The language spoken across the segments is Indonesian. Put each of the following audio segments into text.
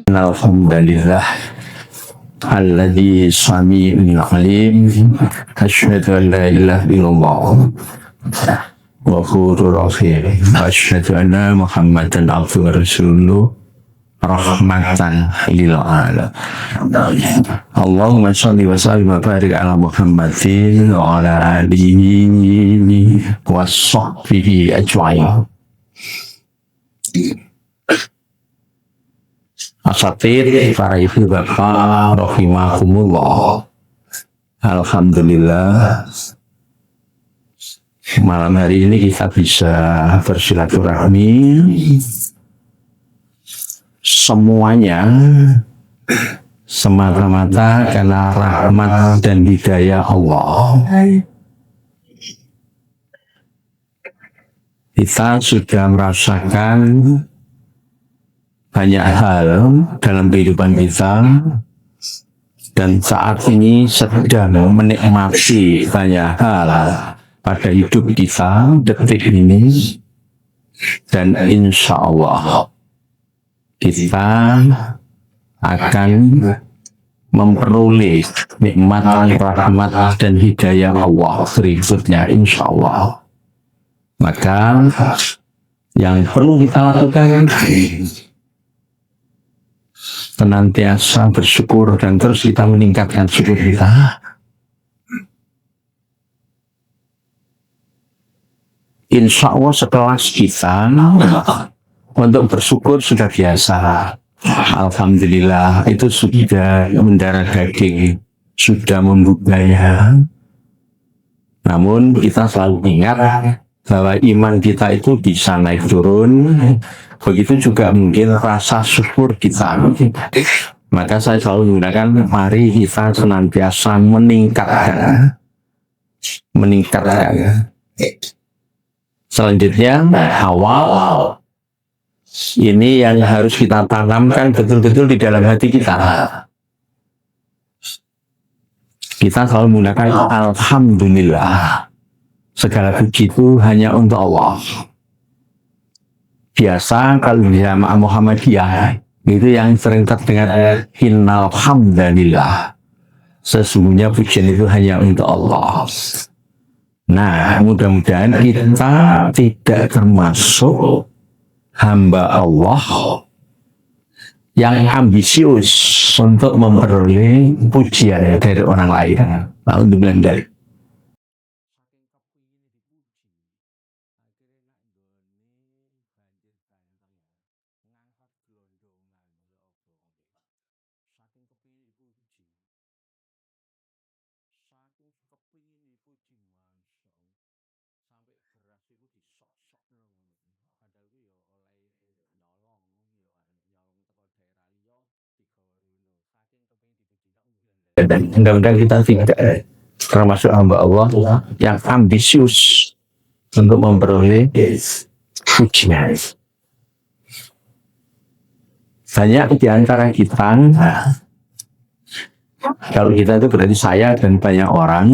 Alhamdulillah alladzi sami'un alim asyhadu an la ilaha illallah wa ghafurur rahim asyhadu anna muhammadan abduhu wa rasuluh rahmatan lil alamin. Allahumma shalli wa sallim wa barik ala Muhammadin wa ala alihi wa sahbihi ajma'in. Asatid, para ibu bapak, rahimakumullah. Alhamdulillah, malam hari ini kita bisa bersilaturahmi semuanya semata-mata karena rahmat dan hidayah Allah. Kita sudah merasakan banyak hal dalam kehidupan kita dan saat ini sedang menikmati banyak hal pada hidup kita detik ini, dan insya Allah kita akan memperoleh nikmat, rahmat dan hidayah Allah berikutnya insya Allah. Maka yang perlu kita lakukan senantiasa bersyukur dan terus kita meningkatkan syukur kita. Insya Allah sekelas kita untuk bersyukur sudah biasa. Alhamdulillah itu sudah mendarah daging, sudah membudaya. Namun kita selalu ingat bahwa iman kita itu bisa naik turun. Begitu juga mungkin rasa syukur kita. Maka saya selalu menggunakan mari kita senantiasa meningkatkan. Selanjutnya awal ini yang harus kita tanamkan betul-betul di dalam hati kita. Kita selalu menggunakan alhamdulillah. Segala puji itu hanya untuk Allah. Biasa kalau di jamaah Muhammadiyah itu yang sering terdengar innal hamdalillah. Sesungguhnya pujian itu hanya untuk Allah. Nah, mudah-mudahan kita tidak termasuk hamba Allah yang ambisius untuk memperoleh pujian dari orang lain. Alhamdulillah. Dan mudah-mudahan kita tidak termasuk hamba Allah yang ambisius untuk memperoleh pujian. Banyak di antara kita, kalau kita itu berarti saya dan banyak orang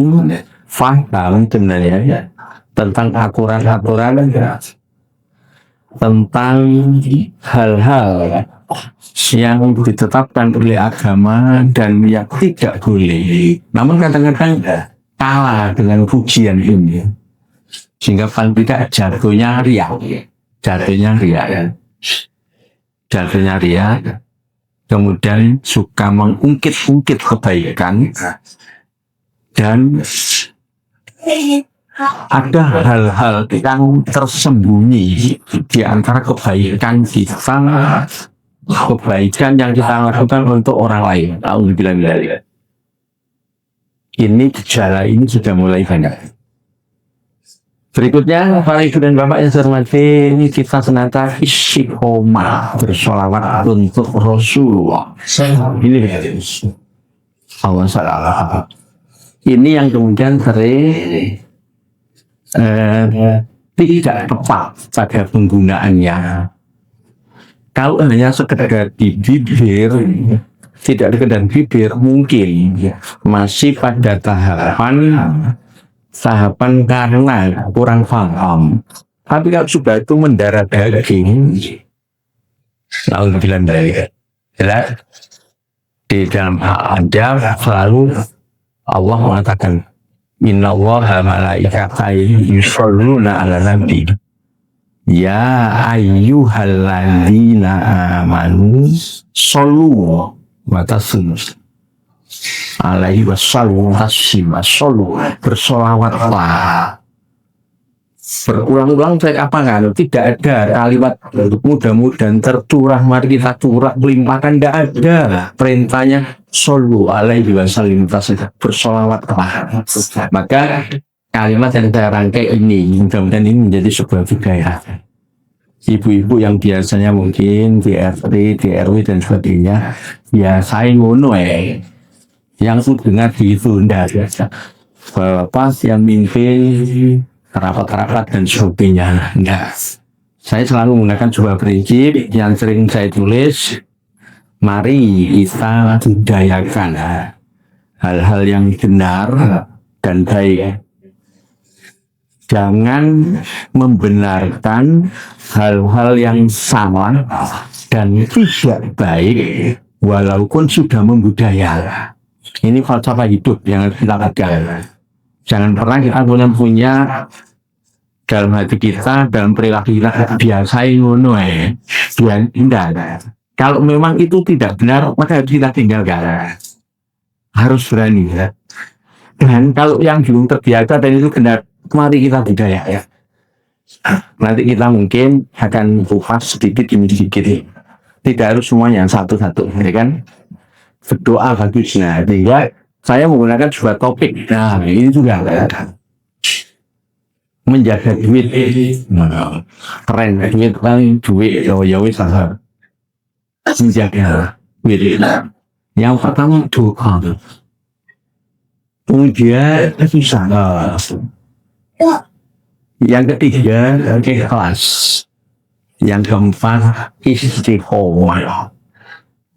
faham sebenarnya tentang aturan-aturan, tentang hal-hal yang ditetapkan oleh agama dan yang tidak boleh. Namun kadang-kadang kalah dengan pujian ini, sehingga paling tidak jatuhnya riya, kemudian suka mengungkit-ungkit kebaikan, dan ada hal-hal yang tersembunyi di antara kebaikan kita, kebaikan yang kita lakukan untuk orang lain. Alhamdulillah. Ini gejala ini sudah mulai banyak. Berikutnya, para ibu dan bapak yang saya hormati, kita senantiasa istiqomah bersolawat untuk Rasulullah. Ini Allah Sallallahu. Ini yang kemudian sering tidak tepat pada penggunaannya. Kalau hanya sekedar di bibir, tidak sekedar bibir, mungkin masih pada tahapan karena kurang paham. Tapi kalau sudah itu mendarah daging, lalu bilang dari jelas di dalam ada selalu Allah mengatakan Inna Allaha malaikatahu yusholluna ala nabi ya ayyuhalladzina amanu shollu wa taslimu alaihi wasallam taslima shollu bersolawatlah. Berulang-ulang saya katakan tidak ada kalimat mudah-mudahan tercurah mari kita curah melimpahkan, tidak ada. Perintahnya shollu alaihi wasallam bersolawatlah. Maka kalimat yang saya rangkai ini mudah-mudahan ini menjadi sebuah budaya. Ibu-ibu yang biasanya mungkin di RT, di RW dan sebagainya biasa ngono yang dengar itu ndak bapak yang mimpin rapat-rapat dan sebagainya. Enggak. Saya selalu menggunakan sebuah prinsip yang sering saya tulis. Mari kita budayakan hal-hal yang benar dan baik. Jangan membenarkan hal-hal yang salah dan tidak baik walaupun sudah membudaya. Ini falsafah hidup yang harus kita lakukan. Jangan pernah kita punya dalam hati kita, dalam perilaku kita biasa ngono tidak. Kalau memang itu tidak benar, maka harus kita tinggalkan. Harus berani ya. Dan kalau yang belum terbiasa dan itu benar, mari kita budaya ya. Nanti kita mungkin akan kupas sedikit demi sedikit. Tidak harus semuanya satu-satu, ya kan? Berdoa bagusnya, tidak. Saya menggunakan sebuah topik. Nah, ini juga menjaga duit. Keren, duit ya wis menjaga duit. Yang pertama doa. Kemudian usaha. Yang ketiga ikhlas. Yang keempat istiqomah.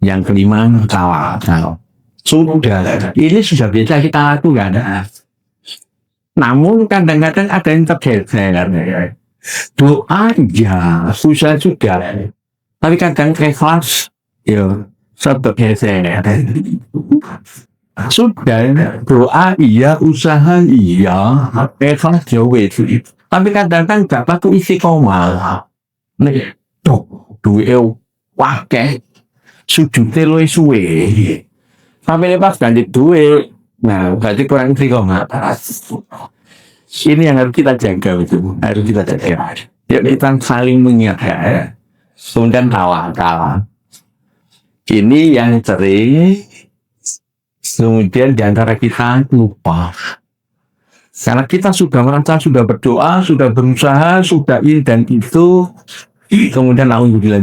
Yang kelima tawakal. Sudah, ini sudah biasa kita lakukan. Namun kadang-kadang ada yang tergeser. Doa ya susah juga. Tapi kadang ikhlas, ya tergeser. Sudah doa iya, usaha iya, ikhlas jauh. Tapi kadang-kadang dapat tuh isi koma. Nih, duit wakil, sujudnya luwih suwe. Sampai lepas ganti duit, nah berarti kurang koma. Ini yang harus kita jaga, itu harus kita jaga. Ya kita saling mengingatkan, kemudian tawakal. Ini yang sering, kemudian diantara kita lupa. Karena kita sudah merasa, sudah berdoa, sudah berusaha, sudah ini dan itu. Kemudian alhamdulillah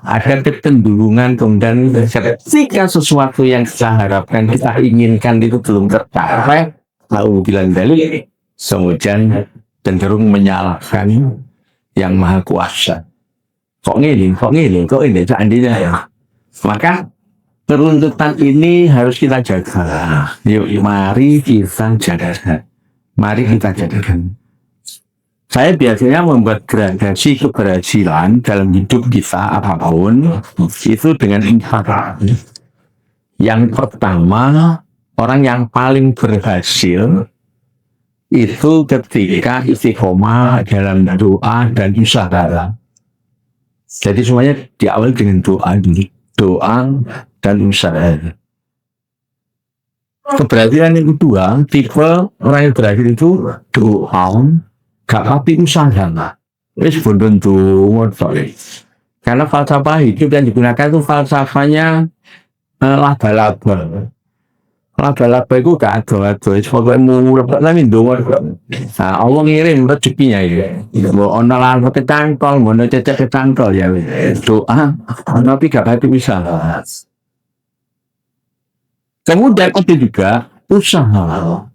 ada kecenderungan kemudian ketika sesuatu yang kita harapkan kita inginkan itu belum tercapai alhamdulillah kemudian cenderung menyalahkan yang maha kuasa. Kok ini seandainya ya. Maka peruntutan ini harus kita jaga. Yuk mari kita jaga. Mari kita jadikan. Saya biasanya membuat gradasi keberhasilan dalam hidup kita apapun itu dengan empat. Yang pertama, orang yang paling berhasil itu ketika istiqomah dalam doa dan usaha. Jadi semuanya diawali dengan doa dan usaha. Keberhasilan yang kedua, tipe orang yang berhasil itu doa. Gak pati usaha lah. Wis bonden tuh, karena falsafah hidup yang digunakan itu falsafahnya laba-laba. Laba-laba itu gak ada. Pokoknya murah, tapi dong. Nah, Allah ngirim rezekinya ya. Mau ono laba kecangkol, mau ono cecek kecangkol ya. Doa, tapi gak pati usaha. Kemudian ada juga usaha,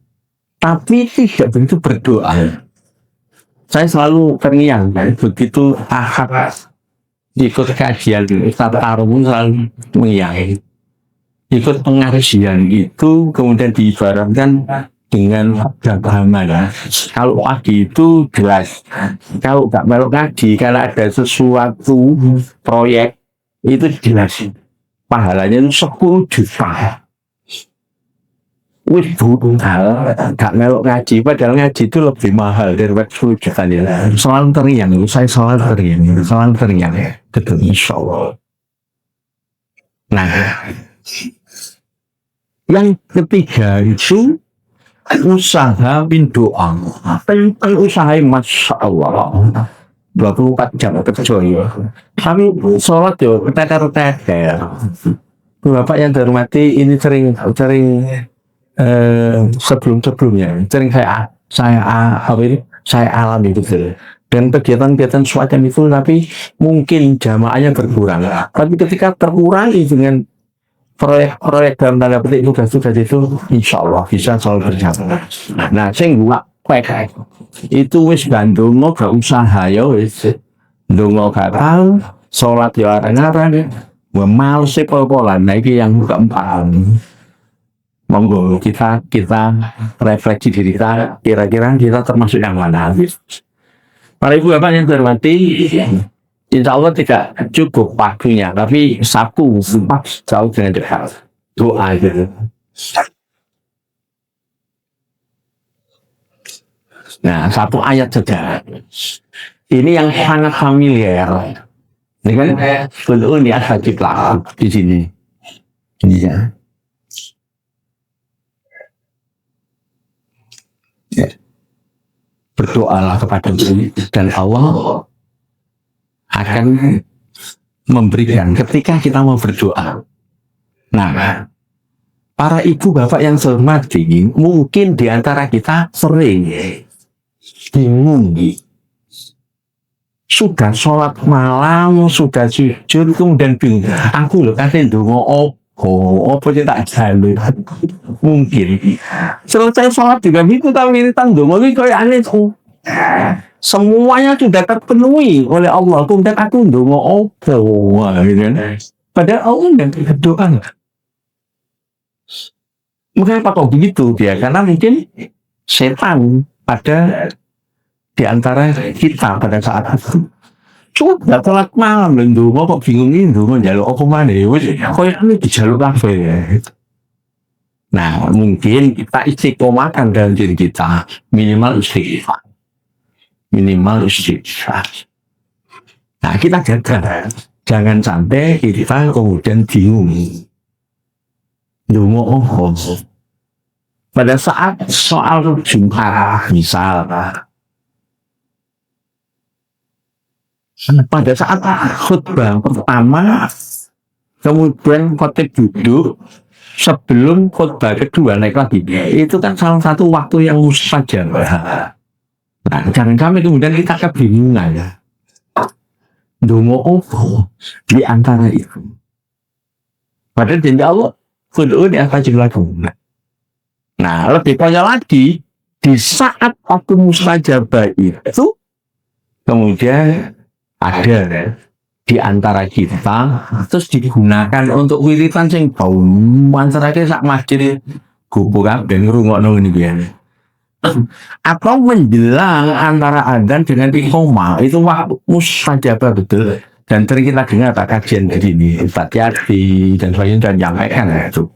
tapi tidak begitu berdoa. Saya selalu terngiang begitu ahad ikut kajian Ustaz Tarung selalu mengiang ikut pengajian itu kemudian diibaratkan dengan agama ya. Kalau pagi itu jelas, kalau nggak melok ngaji karena ada sesuatu proyek itu jelas pahalanya itu 10 juta. Wih brutal, gak melok ngaji, padahal ngaji itu lebih mahal daripada 10 juta ya. Soal teriang, saya soal teriang ya, betul insya Allah. Nah, yang ketiga itu usaha bin doa. Tentang usaha masya Allah 24 jam kerja ya. Kami sholat ya, teter-teter. Bapak yang terhormati ini sering sebelum-sebelumnya sering saya alami betul, dan kegiatan-kegiatan semacam itu, tapi mungkin jamaahnya berkurang, tapi ketika terkurangi dengan proyek dalam tanda petik tugas-tugas itu, insya Allah bisa selalu berjalan. Nah, saya nggak pek itu wis gandungo gak usaha ya wis ndonga gak tahu, sholat ya arang-arang, males pol-polan. Nah ini yang keempat. Monggo kita refleksi diri kita, kira-kira kita termasuk yang mana. Para ibu bapak yang terhormati, insya Allah tidak cukup waktunya, tapi sapu jauh dengan dekat doa gitu. Nah, satu ayat saja. Ini yang sangat familiar. Ini kan betul ini wajib lah di sini. Ini ya. Berdoalah kepada Allah dan Allah akan memberikan ketika kita mau berdoa. Nah, para ibu bapak yang hormati, mungkin di antara kita sering bingung. Sudah sholat malam, sudah sujud, kemudian bingung. Aku loh kasih ndonga apa sih tak jalur. Mungkin selesai sholat juga gitu, tapi ini ndonga iki koyo aneh tuh. Semuanya sudah terpenuhi oleh Allah, kemudian aku ndonga apa gitu kan. Padahal Allah yang berdoa. Mungkin apa kok begitu dia? Karena mungkin setan pada di antara kita pada saat itu. Coba sholat malam ndonga kok bingung ini ndonga njaluk apa maneh. Wis koyo ane dijaluk kabeh ya. Nah, mungkin kita istiqomahkan dalam diri kita minimal istighfar. Nah, kita jaga. Jangan sampai kita kemudian bingung. Ndonga apa? Pada saat soal Jumat misal, pada saat khutbah pertama, kemudian khotib duduk, sebelum khutbah kedua naik lagi, itu kan salah satu waktu yang mustajab. Nah, jangan sampai kemudian kita kebingungan ya. Ndonga apa di antara itu? Padahal janji Allah, khud'uni astajib lakum. Nah, lebih kaya lagi, di saat waktu mustajab itu, kemudian ada di antara kita terus digunakan untuk wiritan sing bau mancerake sak masjid gubuk kabeh ngrungokno ngene iki. Atau menjelang antara adzan dengan iqamah itu waktu mustajab betul, dan sering kita dengar kajian begini hati-hati dan sebagainya dan yang lain itu.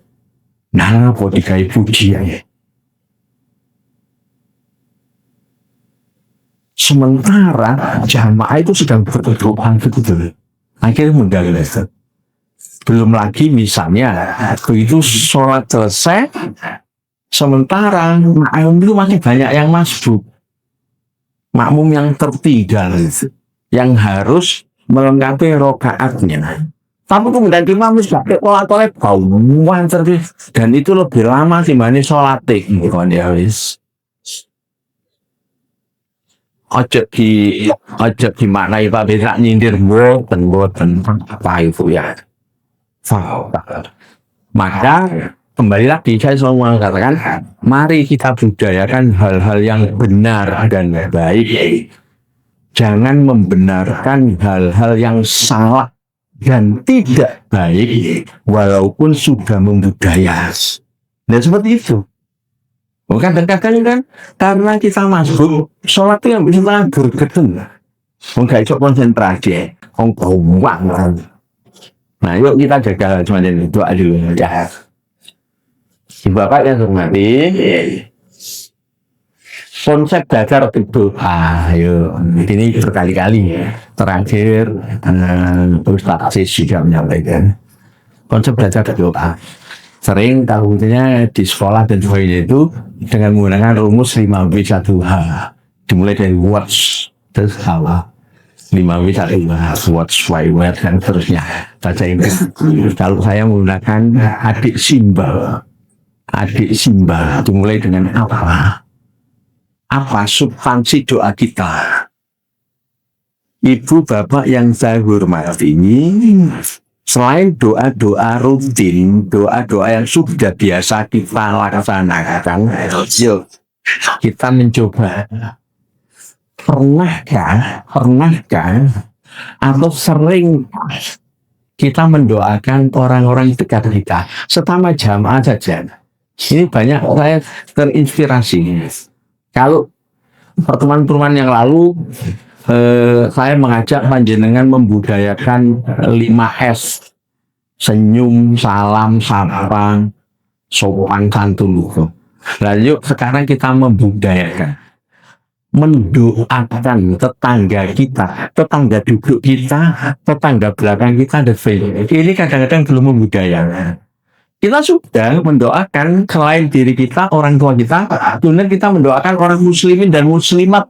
Nah, kok digawe pujian ya. Sementara jamaah itu sedang berdoa betul. Akhirnya mengganggu. Belum lagi misalnya begitu sholat selesai, sementara makmum itu masih banyak yang masbuk, makmum yang tertinggal yang harus melengkapi rokaatnya. Tapi kemudian imam sudah pola-pola bauan terus, dan itu lebih lama dibanding sholat ya wis. Ojo di maknai Pak bisa nyindir boten apa itu ya. Maka kembali lagi saya selalu mengatakan, mari kita budayakan hal-hal yang benar dan baik. Jangan membenarkan hal-hal yang salah dan tidak baik walaupun sudah membudaya. Dan seperti itu. Kadang-kadang kan karena kita masuk sholat itu yang bisa gergeden, nggak bisa konsentrasi, bawang kan. Nah, yuk kita jaga cuma ini doa dulu ya. Bapak yang hormati, konsep dasar doa, ayo ini berkali-kali terakhir Ustaz Aziz juga menyampaikan konsep dasar doa. Sering tahunya di sekolah dan sebagainya itu dengan menggunakan rumus 5W1H, dimulai dari words terus hawa 5W1H, words, why, where, dan seterusnya. Bahasa Inggris. Kalau saya menggunakan adik Simba dimulai dengan apa substansi doa kita. Ibu bapak yang saya hormati ini, selain doa-doa rutin, doa-doa yang sudah biasa kita laksanakan, yuk kita mencoba. Pernahkah atau sering kita mendoakan orang-orang dekat kita setama jamaah saja? Ini banyak saya terinspirasi. Kalau pertemuan-pertemuan yang lalu saya mengajak panjenengan membudayakan 5S, senyum, salam, sapa, sopan santun. Nah, yuk sekarang kita mendoakan tetangga kita, tetangga duduk kita, tetangga belakang kita, ini kadang-kadang belum membudayakan. Kita sudah mendoakan selain diri kita, orang tua kita, kemudian kita mendoakan orang muslimin dan muslimat.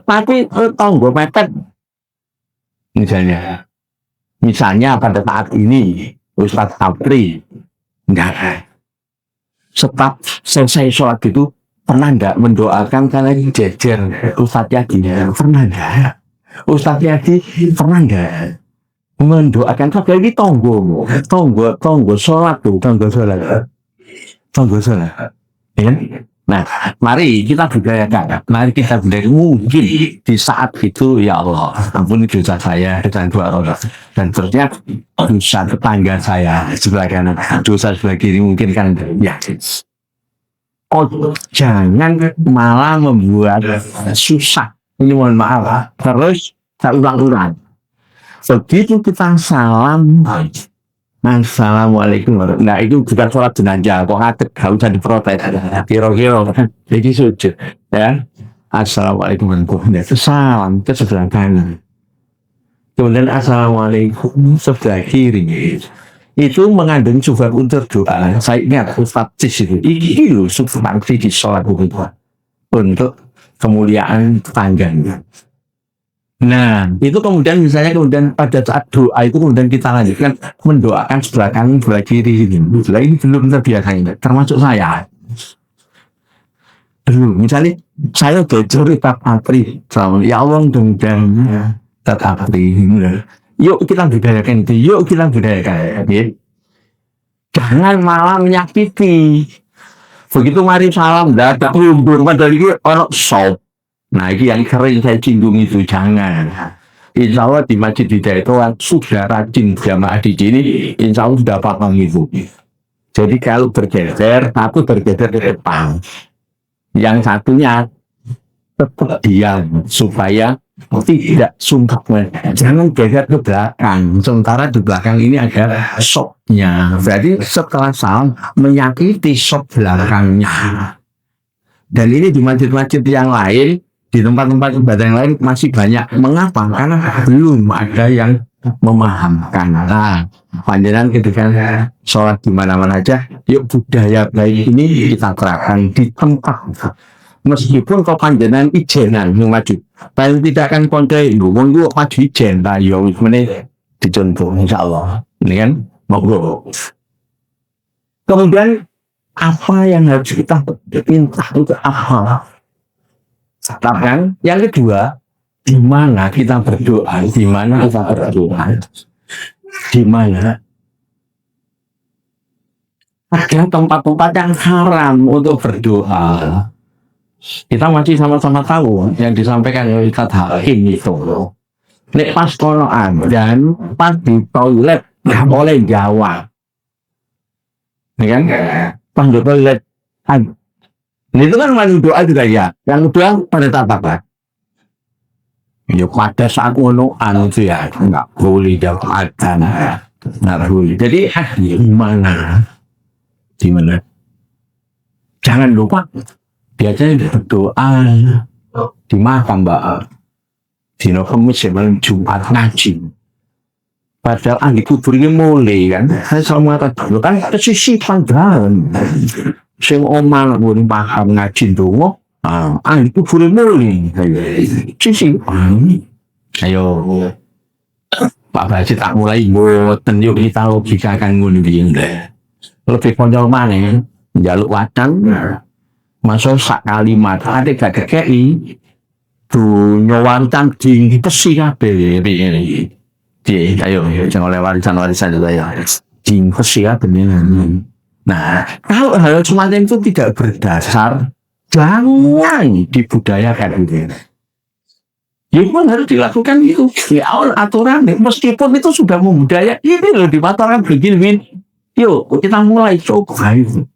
Tapi tonggo mepet. Misalnya pada saat ini, Ustadz Apri, enggak. Setelah selesai sholat itu, pernah enggak mendoakan karena jejer Ustadz Yadi? Pernah enggak? Ustadz Yadi, pernah enggak? Mendoakan saja ini tonggo sholat ya. Nah, mari kita budayakan, mungkin di saat itu ya Allah ampuni dosa saya dan doa Allah dan terusnya dosa tetangga saya sebelah kanan, dosa sebelah kiri mungkin kan ya. Jangan malah membuat susah, ini mohon maaf. Terus saya ulang-ulang, begitu kita salam, assalamualaikum. Nah, itu bukan sholat jenazah, kok ngadeg, gak usah diprotes. Kira-kira, jadi sujud, ya. Assalamualaikum warahmatullahi wabarakatuh. Salam ke sebelah kanan. Kemudian assalamualaikum sebelah kiri. Itu mengandung sebab untuk doa. Saya ingat Ustaz Cis itu. Ini loh substansi di sholat itu untuk kemuliaan tetangganya. Nah, itu kemudian pada saat doa itu kemudian kita lanjutkan mendoakan sebelah kanan, sebelah kiri ini. Sebelah ini belum terbiasa ini, termasuk saya. Belum, misalnya saya belajar tetap Apri, ya Allah dong tetap Apri. Yuk kita budayakan itu, ya. Jangan malah menyakiti. Begitu mari salam, dadak padahal itu orang sop. Nah, ini yang sering saya singgung itu, jangan. Insya Allah di Masjid Hidayah itu sudah rajin jamaah di sini, insya Allah sudah paham itu. Jadi kalau bergeser, satu bergeser ke depan, yang satunya tetap diam supaya tidak sumpah. Jangan geser ke belakang, sementara di belakang ini ada sopnya. Berarti setelah salam menyakiti sop belakangnya. Dan ini di masjid-masjid yang lain, di tempat-tempat ibadah yang lain masih banyak. Mengapa? Karena belum ada yang memahamkan. Nah, panjenengan ketika sholat di mana-mana aja, yuk budaya baik ini kita terapkan di tempat. Meskipun kau panjenengan ijenan yang maju, paling tidak akan kontai lu, monggo maju ijen, nah yo ini dicontoh, insya Allah. Ini kan, monggo. Kemudian apa yang harus kita minta itu apa? Kan? Yang kedua, di mana kita berdoa? Di mana ada tempat-tempat yang haram untuk berdoa. Kita masih sama-sama tahu yang disampaikan oleh Ustaz Hakim itu. Nek pas konoan dan pas di toilet nggak boleh jawab. Ini kan? Pas di toilet Itu kan maju doa juga ya. Yang doa pada saat apa? Ya pada saat anu itu ya nggak boleh jawab adzan, nggak boleh. Jadi di mana? Jangan lupa biasanya berdoa di makam Mbak. Dino Kamis malam Jumat ngaji. Padahal ahli kubur ini mulai kan. Saya selalu mengatakan kan ada sisi pandang. Sing omah boleh makam ngaji dong. Ahli kubur mulai. Sisi. Ayo. Pak Baji tak mulai ngoten yuk kita logikakan ngundi lebih konyol mana jaluk wadang masuk sak kalimat ada gak kekei tuh nyawantan di pesi kabeh ini ayo jangan oleh warisan juga ya di pesi kabeh. Nah kalau hal semacam itu tidak berdasar jangan dibudayakan gitu. Ya pun harus dilakukan itu ya aturan meskipun itu sudah membudaya ini loh dibatalkan begini. Yuk kita mulai coba itu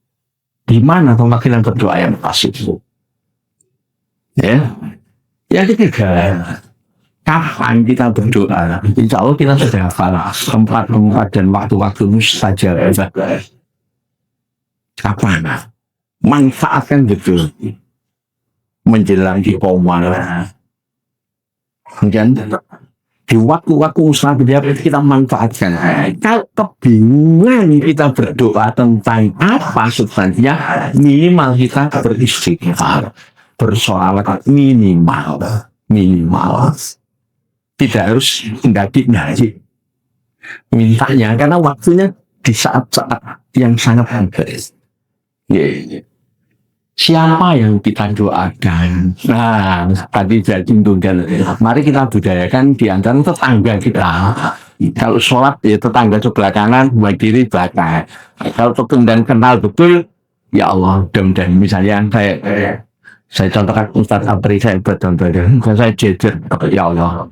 di mana pemakinan berdoa yang pas itu ya. Yang ketiga kapan kita berdoa, insya Allah kita sudah hafal tempat-tempat dan waktu-waktu mustajab kapan manfaatkan gitu menjelang di Ramadan. Kemudian di waktu-waktu mustajab kita manfaatkan. Kalau kebingungan kita berdoa tentang apa substansinya, minimal kita beristighfar, bersolawat minimal. Tidak harus ngaji mintanya karena waktunya di saat-saat yang sangat habis. Siapa yang kita doakan? Nah, tadi jadi tunggal. Mari kita budayakan di antara tetangga kita. Kalau sholat ya tetangga sebelah kanan, sebelah kiri, belakang. Kalau kemudian kenal betul, ya Allah, mudah-mudahan misalnya saya contohkan Ustaz Apri, saya bercontoh saya jejer, ya Allah,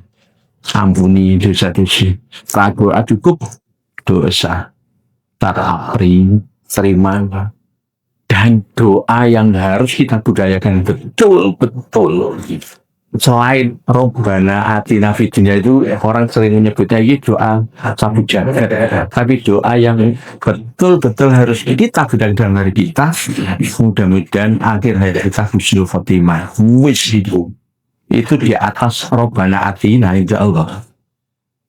ampuni dosa-dosa. Ragu cukup dosa. Ustaz Apri, terima. Dan doa yang harus kita budayakan betul-betul. Selain Robbana Atina fid dunya itu orang sering menyebutnya ini doa sapu jagat. Tapi doa yang betul-betul harus kita budayakan dalam hari kita. Mudah-mudahan akhir hayat kita husnul khotimah. Wish itu di atas Robbana Atina insya Allah.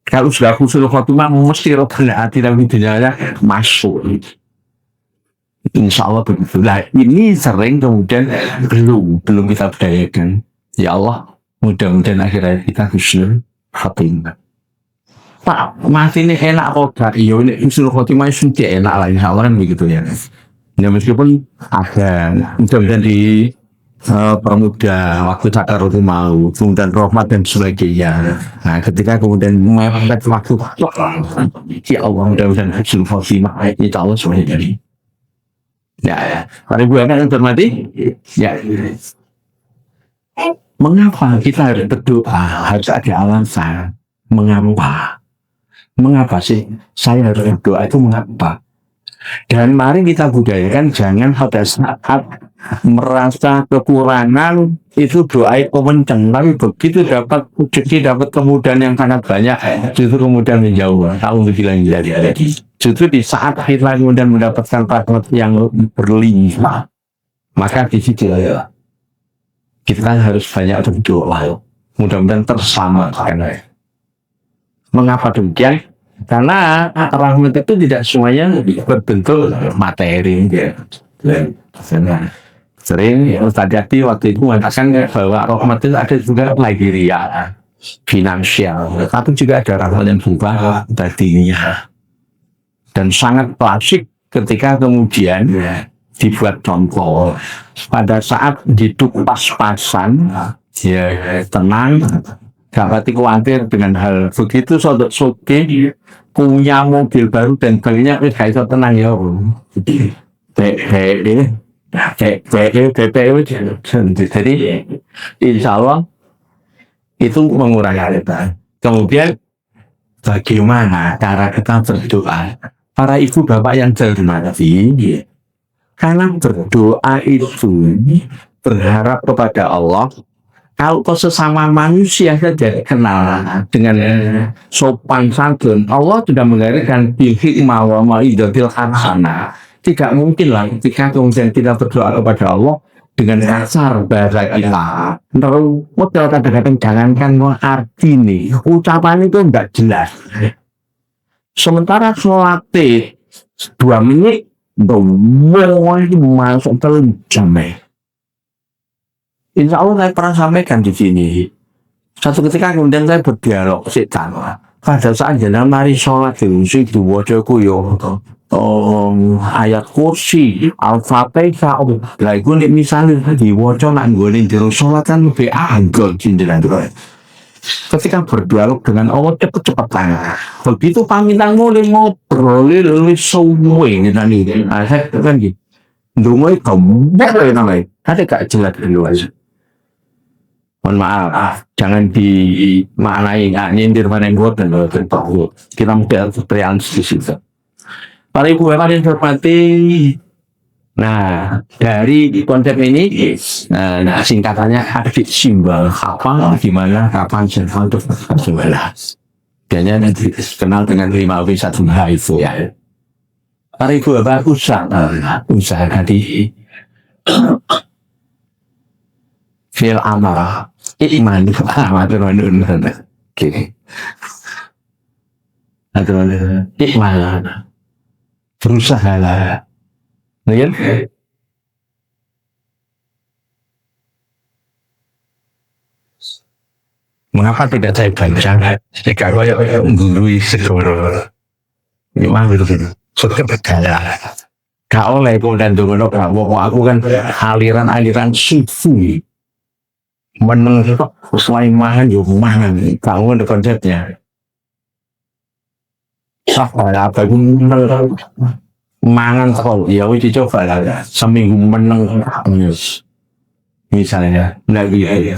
Kalau sudah husnul khotimah mesti Robbana Atina fid dunya masuk. Insya Allah begitulah. Ini sering kemudian belum kita budayakan. Ya Allah, mudah-mudahan akhirnya kita husnul khotimah. Pak, masih ini enak kok gak? Iya, ini husnul khotimah sudah enak lah. Insya Allah kan begitu ya. Ya meskipun ada mudah-mudahan di permudah waktu sakaratul maut, kemudian rahmat dan sebagainya. Nah, ketika kemudian mepet waktu, ya Allah mudah-mudahan husnul khotimah. Insya Allah semuanya jadi. Ya, para ibu anak yang hormati, ya. Mengapa kita harus berdoa? Harus ada alasan. Mengapa? Mengapa sih saya harus berdoa itu mengapa? Dan mari kita budayakan jangan pada saat merasa kekurangan itu doa itu kenceng, tapi begitu dapat rezeki, dapat kemudahan yang sangat banyak, justru kemudian menjauh. Tahu bilang jadi. Justru di saat kita kemudian mendapatkan rahmat yang berlimpah, maka di situ kita harus banyak berdoa. Mudah-mudahan terselamatkan. Mengapa demikian? Karena rahmat itu tidak semuanya berbentuk materi. Sering Ustaz Yati waktu itu mengatakan bahwa rahmat itu ada juga lahiriah, finansial, tapi juga ada rahmat yang berupa tadinya. Dan sangat klasik ketika kemudian dibuat contoh pada saat hidup pas-pasan, ya tenang, gak pati khawatir dengan hal begitu. Sodok soge punya mobil baru dan banknya gak bisa tenang ya. Jadi insya Allah itu mengurangi kita. Kemudian bagaimana cara kita berdoa? Para ibu bapak yang cermati, Karena berdoa itu berharap kepada Allah. Kalau kau sesama manusia saja kenal dengan sopan santun, Allah sudah mengatakan bil hikmah wa mau'izatil hasanah. Tidak mungkin lah ketika kemudian kita berdoa kepada Allah dengan kasar bahasa kita. Terus modal kadang-kadang jangankan mau arti nih, ucapan itu enggak jelas. Sementara sholat 2 menit, doang masuk 3 jam. Insya Allah saya pernah sampaikan di sini. Satu ketika kemudian saya berdialog setan. Pada saat jalan mari sholat di wajaku yo ayat kursi al-fatihah. Lah iku nek misale diwaca nak nggone jero sholat kan lebih angel jenengan. Ketika berdialog dengan Allah cepet-cepetan. Begitu pamitan mulai ngobrol lebih suwe ngene. Saya kan gitu. Ndonga gembek namanya. Ada gak jelas dulu aja. Mohon maaf, jangan dimaknai nyindir mana yang buat dan tahu. Kita mesti realistis itu. Para ibu bapak yang hormati, nah dari konsep ini, singkatannya adik simbol apa, gimana, kapan, siapa untuk sebelah. Biasanya nanti kenal dengan 5W1H itu ya. Para ibu bapak usaha tadi. Fil amarah iman aturun oke aturun iman berusaha lah ya. Mengapa tidak saya baca jika saya menggurui segoro memang betul sudah bergaya gak oleh kemudian dulu aku kan aliran sufi meneng kok selain makan yuk mangan kamu ada konsepnya apa mangan kok ya wis coba lah seminggu meneng misalnya lagi ya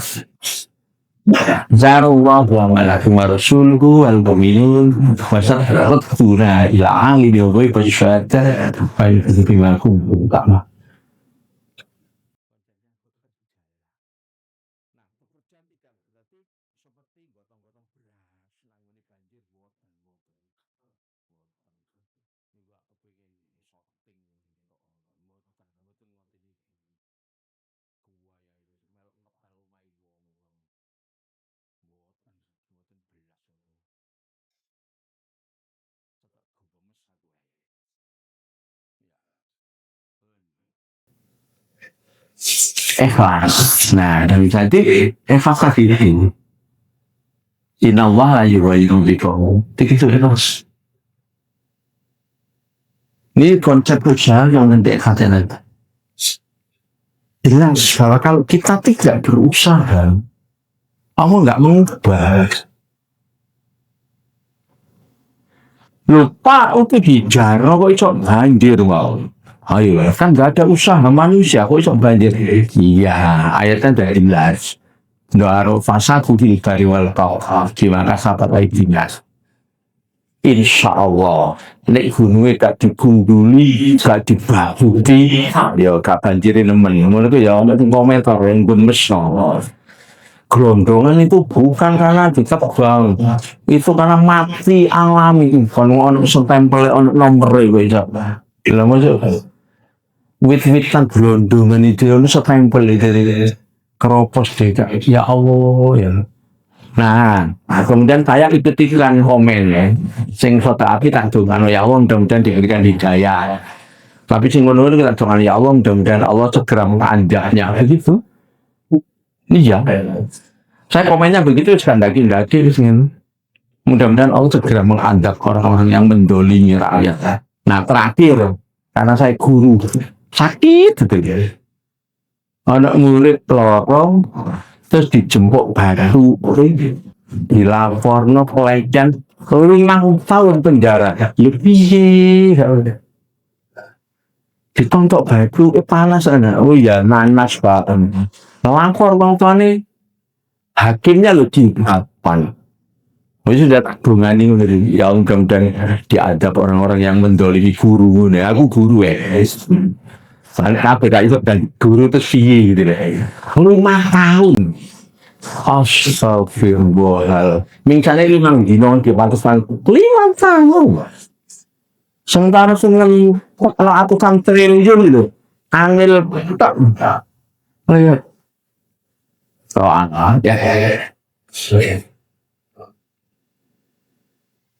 Zarullah wa malakum rasulku wal mu'minun wasarrat tuna ila ali wa basyata fa bima kuntum ta'malun. Ikhlas. Nah, dari tadi ikhlas tadi ini. Inna Allah la yughayyiru biqaum. Itu ikhlas. Ini konsep usaha yang nanti katanya. Jelas, kalau kita tidak berusaha, Allah nggak mengubah. Lupa itu dijarah kok iso banjir mau. Ayo, kan nggak ada usaha manusia kok iso banjir. Iya, ayatnya dari 11. Doa fasaku di kari wal tauhaf gimana sahabat ayat. Insya Allah, nek gunungnya gak digunduli, gak dibabuti, ya gak banjirin nemen. Ngono itu ya ada komentar yang gemes no. Gelondongan itu bukan karena ditebang, itu karena mati alami. Kalau ono setempel ono nomor itu ya. Bila masuk, wit-witan gelondongan itu ono setempel itu keropos deh. Ya Allah ya. Nah, kemudian saya ikut-ikutan komen ya. Sing sota api tak dongano ya Allah mudah-mudahan diberikan hidayah. Tapi sing ngono kita dongano ya Allah mudah-mudahan Allah segera menganjaknya begitu. Iya. Saya komennya begitu sekandaki mudah-mudahan Allah segera menganjak orang-orang yang mendolimi rakyat. Nah, terakhir karena saya guru sakit gitu ya. Anak murid lorong terus dijemput batu dilaporno pelecehan 5 tahun penjara lebih ditontok batu panas ana oh ya nanas Pak lapor bang tuane hakimnya lo diapain sudah tak dongani ya mudah-mudahan diadab orang-orang yang mendolimi guru aku guru Soalnya beda itu dan guru itu sih gitu deh. 5 tahun. Astagfirullah. Misalnya 5 dino di pantesan 5 tahun. Sementara dengan kalau aku kan triliun gitu, angil tak. Lihat. Soalnya ya.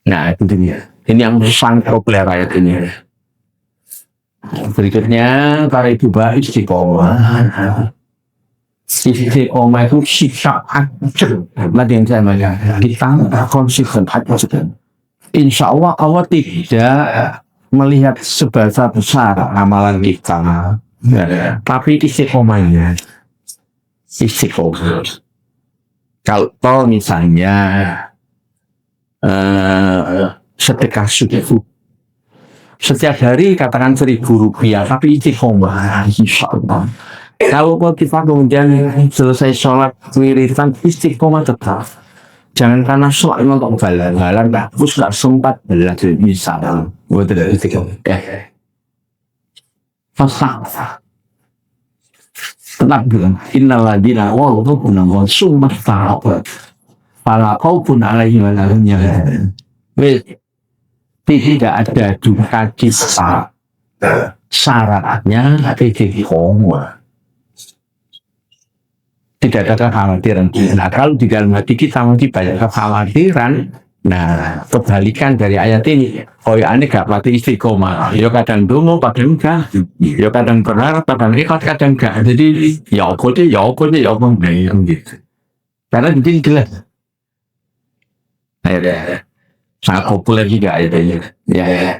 Nah itu dia. Ini yang sangat populer ayat ini. Berikutnya para ibu bapak istiqomah. Istiqomah itu sikap acur. Tadi yang saya bilang, kita konsisten acur. Insya Allah Allah tidak melihat seberapa besar amalan kita, tapi istiqomahnya. Istiqomah. Kalau misalnya sedekah subuh setiap hari katakan 1.000 rupiah, tapi istiqomah, insya Allah. Kalau kita kemudian selesai sholat wiridan istiqomah tetap. Jangan karena sholat untuk galan-galan, bagus nggak sempat belajar misalnya. Betul istiqomah. Fasal. Tetap bilang innalladzina walladzina summa taqwa fala khaufun 'alaihim wa la hum yahzanun. Tidak ada duka cita. Syaratnya istiqomah. Tidak ada kekhawatiran. Nah, kalau di dalam hati kita masih banyak kekhawatiran, nah, kebalikan dari ayat ini. Oh ya, ini gak pati istiqomah. Ya kadang dungu, kadang enggak. Ya kadang berharap, kadang ikhlas, kadang enggak. Jadi, ya apa gitu. Karena jadi jelas. Ya. Sangat populer juga ayat ini. Ya.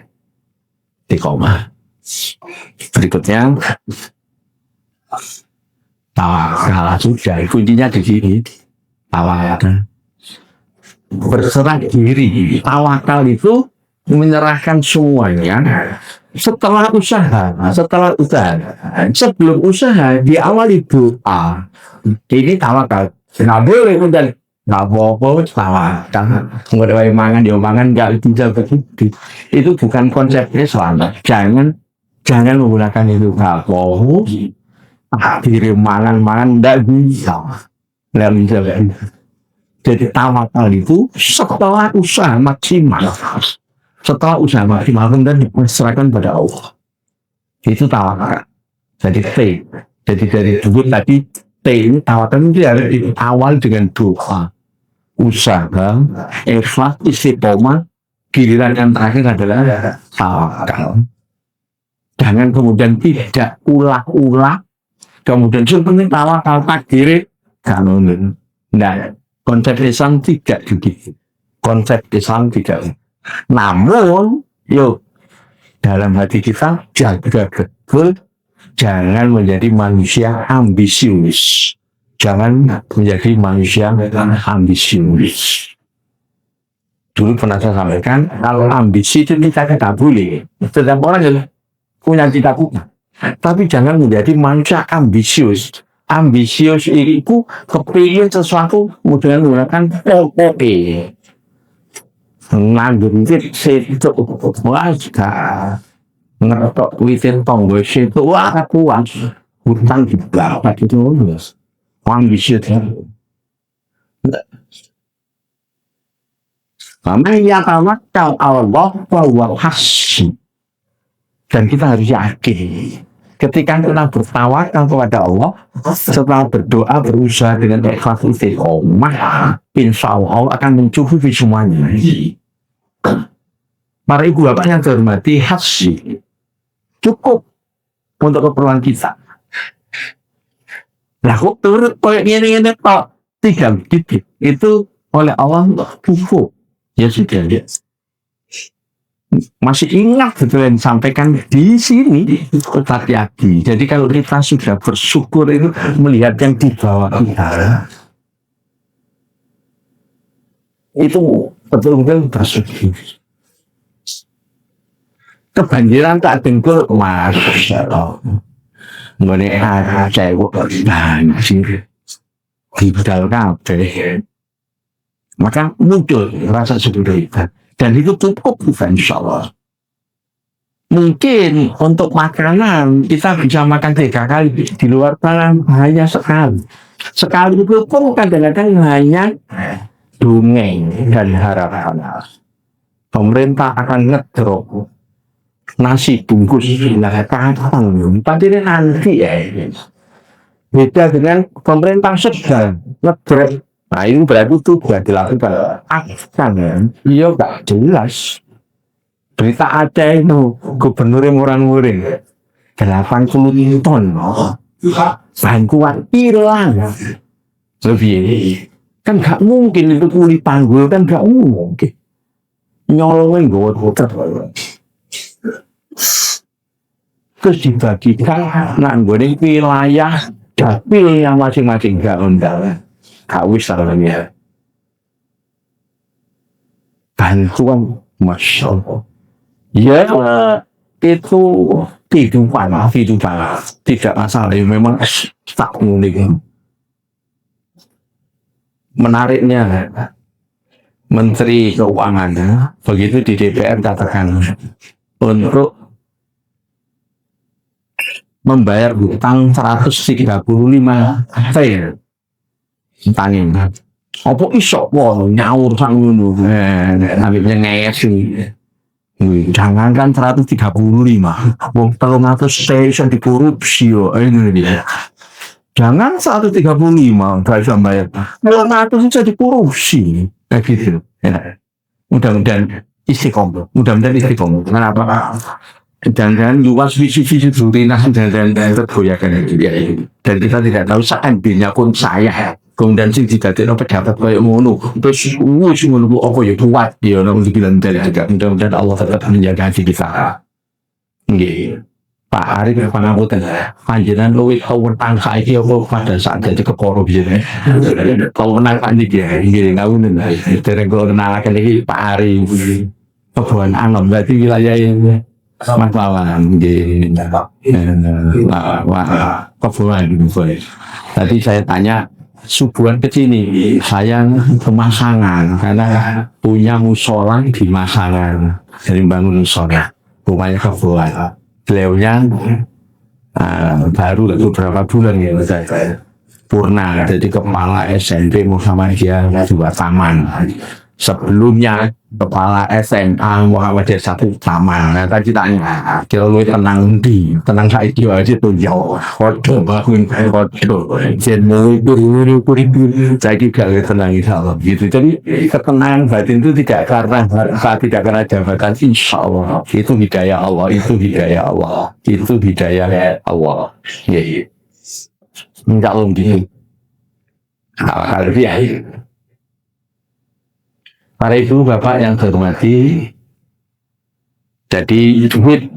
Istiqomah. Berikutnya. Tawakal sudah kuncinya di sini. Tawakal berserah diri. Tawakal itu menyerahkan semuanya setelah usaha. Sebelum usaha diawali doa. Ini tawakal. Nggak boleh kemudian nggak apa-apa tawakal. Nggak mangan dia mangan nggak bisa begitu. Itu bukan konsepnya selamat. Jangan menggunakan itu nggak apa-apa. Diri mangan tidak bisa. Jadi tawakal itu setelah usaha maksimal. Dan diserahkan pada Allah. Itu tawakal. Jadi T. Jadi dari dulu tadi T ini tawakal itu awal dengan doa, usaha, ikhlas, istiqomah. Giliran yang terakhir adalah tawakal. Jangan kemudian tidak ulah-ulah. Kemudian sebenarnya tawakal takdir kanun. Nah, konsep Islam tidak begitu. Namun, dalam hati kita jaga betul, jangan menjadi manusia ambisius. Dulu pernah saya sampaikan, kalau ambisi itu kita tidak boleh. Setiap orang yang punya cita-cita. Tapi jangan menjadi manusia ambisius. Ambisius itu kepingin sesuatu kemudian menggunakan POP. Nganggur itu wajah ngerotok witin tonggo itu kuat hutang di bawah itu ambisius. Namanya tawakkal Allah wa huwa hasbuh. Dan kita harus yakin ketika kita bertawakal kepada Allah, setelah berdoa berusaha dengan ikhlas istiqomah, insya Allah akan mencukupi semuanya. Para ibu bapak yang terhormati, hasbi cukup untuk keperluan kita. Nah, kok turut ini kok 3 titik itu oleh Allah cukup. Ya sudah. Masih ingat betul yang disampaikan di sini Ustaz Yadi. Jadi kalau kita sudah bersyukur itu melihat yang di bawah kita, itu betul-betul bersyukur. Kebanjiran tak dengkul Masya Allah. Nggak cewek banjir di bedal kabeh. Maka muncul rasa syukur kita. Dan itu cukup insya Allah. Mungkin untuk makanan kita bisa makan 3 kali, di luar sana hanya sekali. Sekali itu pun kadang-kadang hanya dongeng dan harapan. Pemerintah akan ngedrop nasi bungkus kapan? Pasti nanti ya. Beda dengan pemerintah sedang ngedrop. Nah ini berarti itu sudah dilakukan. Akan ya, iya gak jelas. Berita Aceh itu gubernur muring-muring 80 ton bahan kuat hilang lebih kan gak mungkin itu kuli panggul kan gak mungkin nyolongin gue terus dibagikan nanggunin wilayah dapil yang masing-masing gak undang gak wisar lagi bantuan Masya Allah ya itu kehidupan tidak masalah ya, memang tak unik. Menariknya Menteri Keuangan begitu di DPR katakan untuk membayar hutang 135 triliun tanging apa iso nyaur sang ngono habibnya ngees jangankan 135 wong 300 stasiun dikorupsi yo ini dia jangan 135 gak bisa bayar 200 saja dikorupsi kayak gitu ya. Mudah-mudahan istiqomah kenapa dan luas visi-visi rutinas dan tergoyahkan dan kita tidak tahu seandainya pun saya kemudian sing didadekno pejabat koyo ngono terus wis ngono apa ya kuat ya nang dibilang dari juga mudah-mudahan Allah tetap menjaga hati kita nggih Pak Arif pangapunten panjenengan luwih kawenang saiki apa pada saat jadi keporo biyen kawenang paniki ya nggih ngawunen dereng kula kenalaken iki Pak Arif Kebon Anom berarti wilayah ini Mas Wawan nggih wah Kebon tadi saya tanya subuhan ke sini saya pemasangan karena punya musola di Masangan dari bangun musola rumahnya kebuan beliaunya baru beberapa bulan ya saya purna jadi kepala SMP Muhammadiyah 2 Taman sebelumnya kepala SMA Muhammadiyah 1 Taman. Nah tadi tanya kira lu tenang saya kira aja tuh jauh foto bangun foto jenuh saya kira tenang insyaallah gitu. Jadi ketenangan batin itu tidak karena harta tidak karena jabatan insyaallah itu hidayah Allah itu hidayah Allah ya insyaallah gitu. Kalau dia para ibu bapak yang terhormati, jadi duit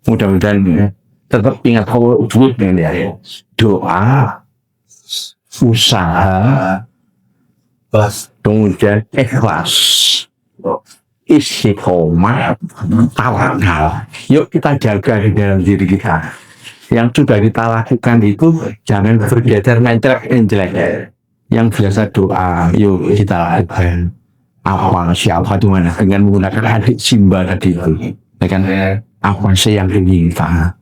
mudah-mudahan tetap ingat kalau duit ya doa, usaha, kemudian ikhlas, istiqomah, tawakal. Yuk kita jaga di dalam diri kita. Yang sudah kita lakukan itu jangan bergeser mencelek. Yang biasa doa, yuk kita lakukan apa siapa di mana dengan menggunakan adik Simba tadi itu, dengan apa sih yang diminta,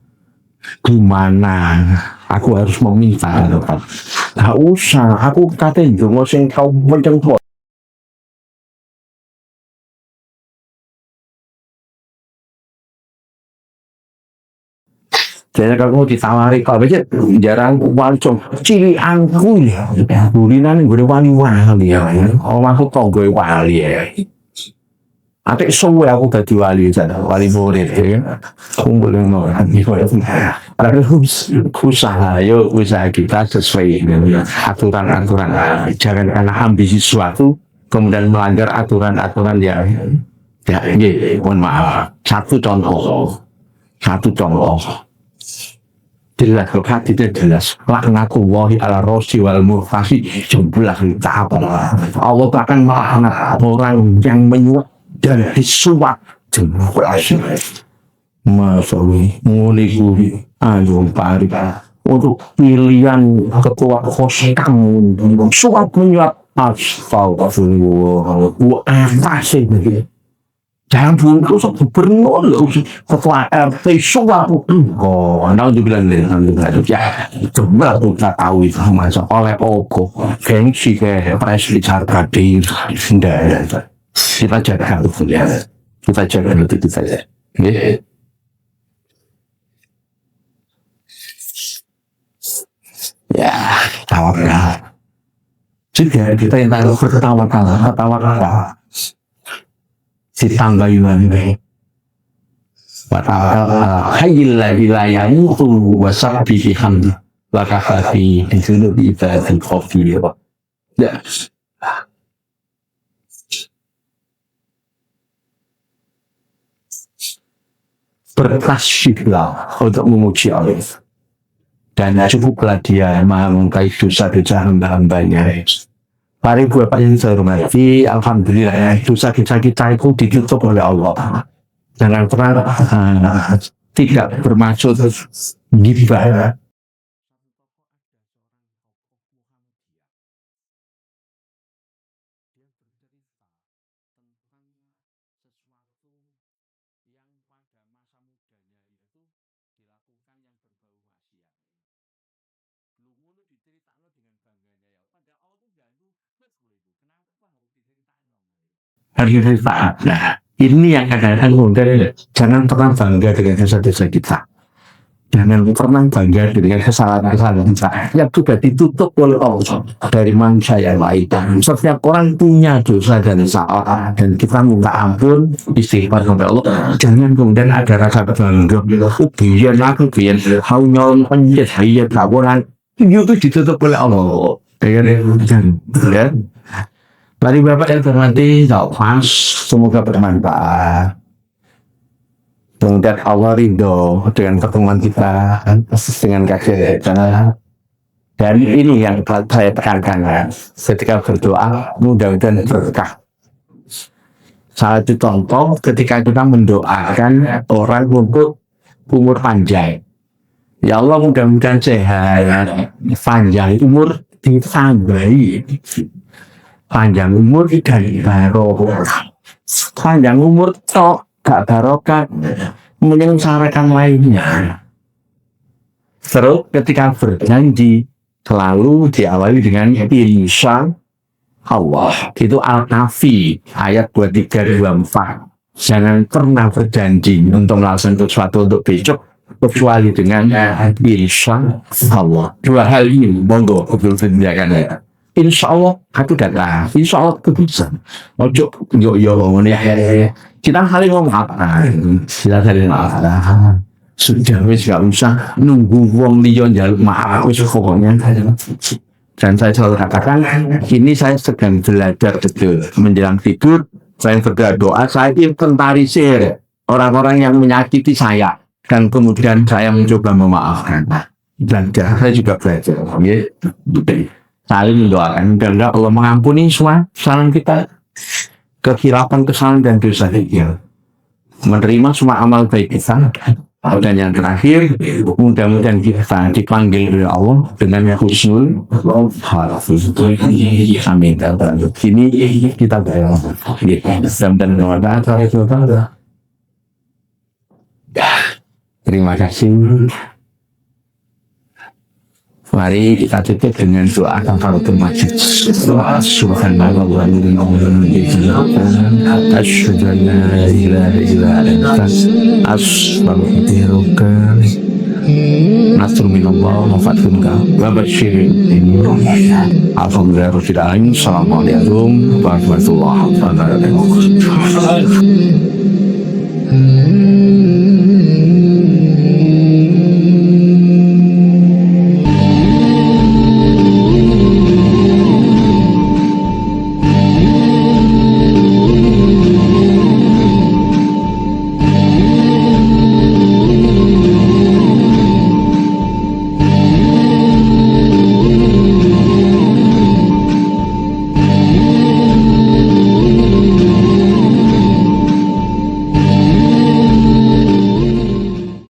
gimana aku harus meminta, nggak usah aku katain dong, sing kau mencengkok. Jadi kalau ditawari kalau aja jarang wancung cili angku ya bulinan gue wali ya oh aku kok gue wali ya atik semua aku tadi wali sana wali murid ya kumpul dengan orang usaha kita sesuai dengan aturan-aturan jangan karena ambisi sesuatu kemudian melanggar aturan-aturan ya mohon maaf satu contoh jelas hadisnya jelas laknatullahi ala rosi wal murfasi jumlah apa Allah akan melaknat orang yang menyuap dan disuap jumlah masalah nguliku ayo pari untuk pilihan ketua kostam suap menyuap astagfirullah wa apa sih Jangan buntu sok gubernur loh, ketua RT suatu. Oh, anda udah bilang deh, ya, coba kita tahu itu masa oleh Ogo, gengsi kayak presiden harga diri, tidak. Kita jaga itu ya, kita jaga itu kita ya. Ya, tawakal. Juga kita yang tahu bertawakal. Ditambah iman hayyil ladzi la yamutu wa sabbihi hamdi wa kafafi bidunubi ibadil ghafir. Ya. Bertasbihlah untuk memuji Allah dan cukuplah dia maha mengkaji dosa-dosa hamba-hambanya. Mari Bapak yang saya hormati, alhamdulillah ya, dosa-dosa kita itu ditutup oleh Allah. Jangan pernah tidak bermaksud gibah. Harus taat. Nah, ini yang kadang-kadang kemudian jangan pernah bangga dengan dosa-dosa kita. Jangan pernah bangga dengan kesalahan-kesalahan kita yang sudah ditutup oleh Allah dari manusia yang lain. Setiap orang punya dosa dan salah dan kita minta ampun istighfar kepada Allah. Jangan kemudian ada rasa bangga. Biar aku biar hau nyolong penjat biar kaburan itu ditutup oleh Allah. Dan mari Bapak yang terhormati, semoga bermanfaat. Kemudian Allah ridho dengan pertemuan kita dengan kakek kita. Dan ini yang saya tekankan ketika berdoa, mudah-mudahan berkah. Salah satu contoh ketika kita mendoakan orang untuk umur panjang. Ya Allah, mudah-mudahan sehat, panjang umur ditambahi. Panjang umur dan barokah. Panjang umur tok gak barokah, menyengsarakan lainnya. Terus ketika berjanji selalu diawali dengan insya Allah. Itu Al-Kahfi ayat 23-24. Jangan pernah berjanji untuk melakukan sesuatu untuk besok kecuali dengan insya Allah. Dua hal ini monggo betul-betul dijaga. Insya Allah aku datang. Insya Allah aku bisa. Ojo yo ya. Kita saling ngomong apa? Kita saling apa? Sudah wis gak usah nunggu wong liya njaluk maaf wis pokoknya. Dan saya selalu katakan ini saya sedang belajar betul menjelang tidur. Saya berdoa saya inventarisir orang-orang yang menyakiti saya dan kemudian saya mencoba memaafkan. Dan saya juga belajar. Saling mendoakan dan Allah mengampuni semua kesalahan kita, kekhilafan kesalahan dan dosa kita, menerima semua amal baik kita. Dan yang terakhir, mudah-mudahan kita dipanggil oleh Allah dengan husnul khatimah. Amin. Ini kita berdoa. Terima kasih. Mari kita tutup dengan doa kafaratul majid. Subhanallah wa bihamdihi asyhadu an la ilaha illa anta astaghfiruka nasrun minallah wa fathun wa basyirin alhamdulillah rabbil alamin. Assalamualaikum warahmatullahi wabarakatuh.